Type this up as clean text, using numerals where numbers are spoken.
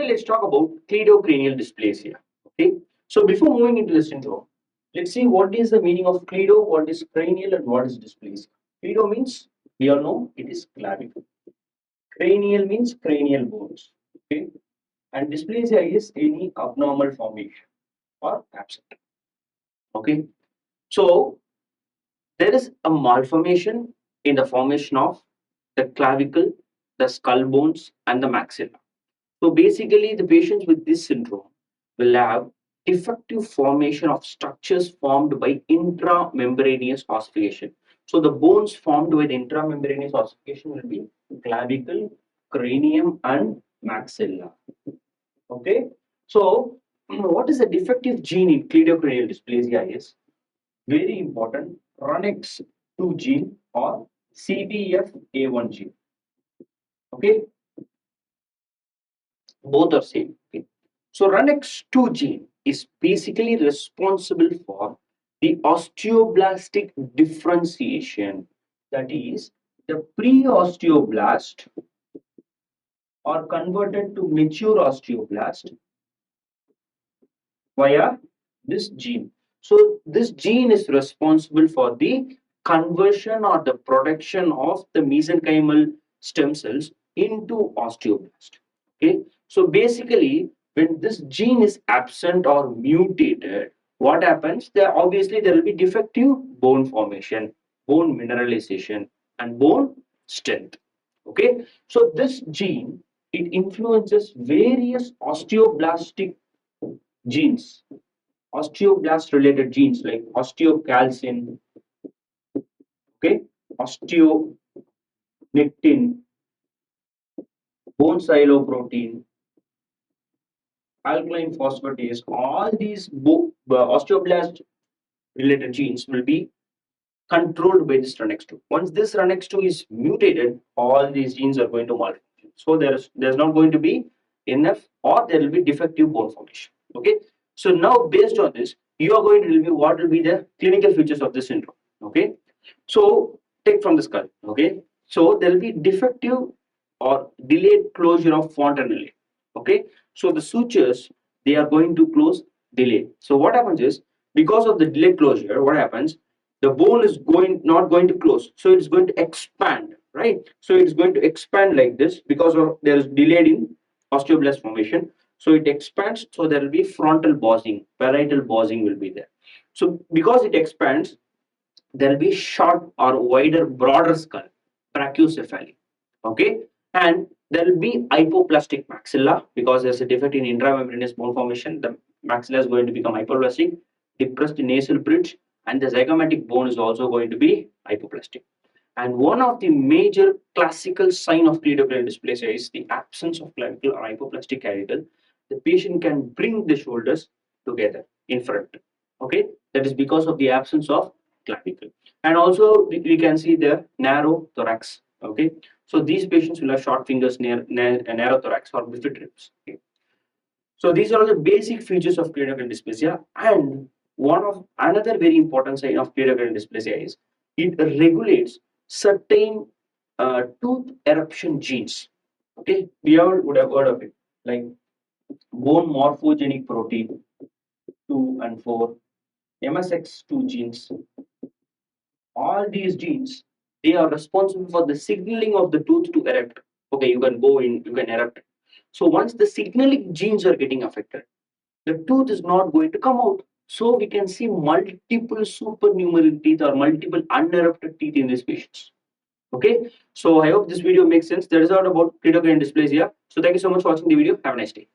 Today let's talk about cleidocranial dysplasia. Okay. So before moving into the syndrome, let's see what is the meaning of cleido, what is cranial, and what is dysplasia. Cleido means we all know it is clavicle. Cranial means cranial bones. Okay. And dysplasia is any abnormal formation or absent. Okay. So there is a malformation in the formation of the clavicle, the skull bones, and the maxilla. So basically, the patients with this syndrome will have defective formation of structures formed by intramembranous ossification. So the bones formed by the intramembranous ossification will be clavicle, cranium, and maxilla. Okay. So what is the defective gene in cleidocranial dysplasia is very important RUNX2 gene or CBFA1 gene. Okay, both are same. Okay. So RUNX2 gene is basically responsible for the osteoblastic differentiation. That is, the pre-osteoblast are converted to mature osteoblast via this gene. So this gene is responsible for the conversion or the production of the mesenchymal stem cells into osteoblast. Okay, so basically when this gene is absent or mutated, what happens? There obviously there will be defective bone formation, bone mineralization, and bone strength. Okay, so this gene, it influences various osteoblastic genes, osteoblast related genes like osteocalcin, okay, osteonectin, bone siloprotein, alkaline phosphatase. All these osteoblast related genes will be controlled by this RUNX2. Once this RUNX2 is mutated, all these genes are going to malfunction. So there's not going to be enough, or there will be defective bone formation. Okay. So now based on this, you are going to tell me what will be the clinical features of this syndrome. Okay. So take from the skull. Okay. So there will be defective or delayed closure of fontanelle. Okay. So the sutures, they are going to close delayed. So what happens is, because of the delayed closure, what happens? The bone is not going to close, so it's going to expand, right? So it's going to expand like this because of there is delayed in osteoblast formation. So it expands, so there will be frontal bossing, parietal bossing will be there. So because it expands, there will be short or wider, broader skull, brachiocephaly. Okay, and there will be hypoplastic maxilla because there's a defect in intramembranous bone formation. The maxilla is going to become hypoplastic, depressed nasal bridge, and the zygomatic bone is also going to be hypoplastic. And one of the major classical sign of cleidocranial dysplasia is the absence of clavicle or hypoplastic caricle. The patient can bring the shoulders together in front. Okay, that is because of the absence of clavicle. And also we can see the narrow thorax. Okay, so these patients will have short fingers, narrow thorax or bifid ribs. Okay. So these are the basic features of cleidocranial dysplasia. And one of another very important sign of cleidocranial dysplasia is it regulates certain tooth eruption genes. Okay, we all would have heard of it, like bone morphogenic protein 2 and 4, MSX2 genes. All these genes, they are responsible for the signaling of the tooth to erupt. Okay, you can go in, you can erupt. So once the signaling genes are getting affected, the tooth is not going to come out. So we can see multiple supernumerary teeth or multiple unerupted teeth in these patients. Okay, so I hope this video makes sense. That is all about cleidocranial dysplasia. So thank you so much for watching the video. Have a nice day.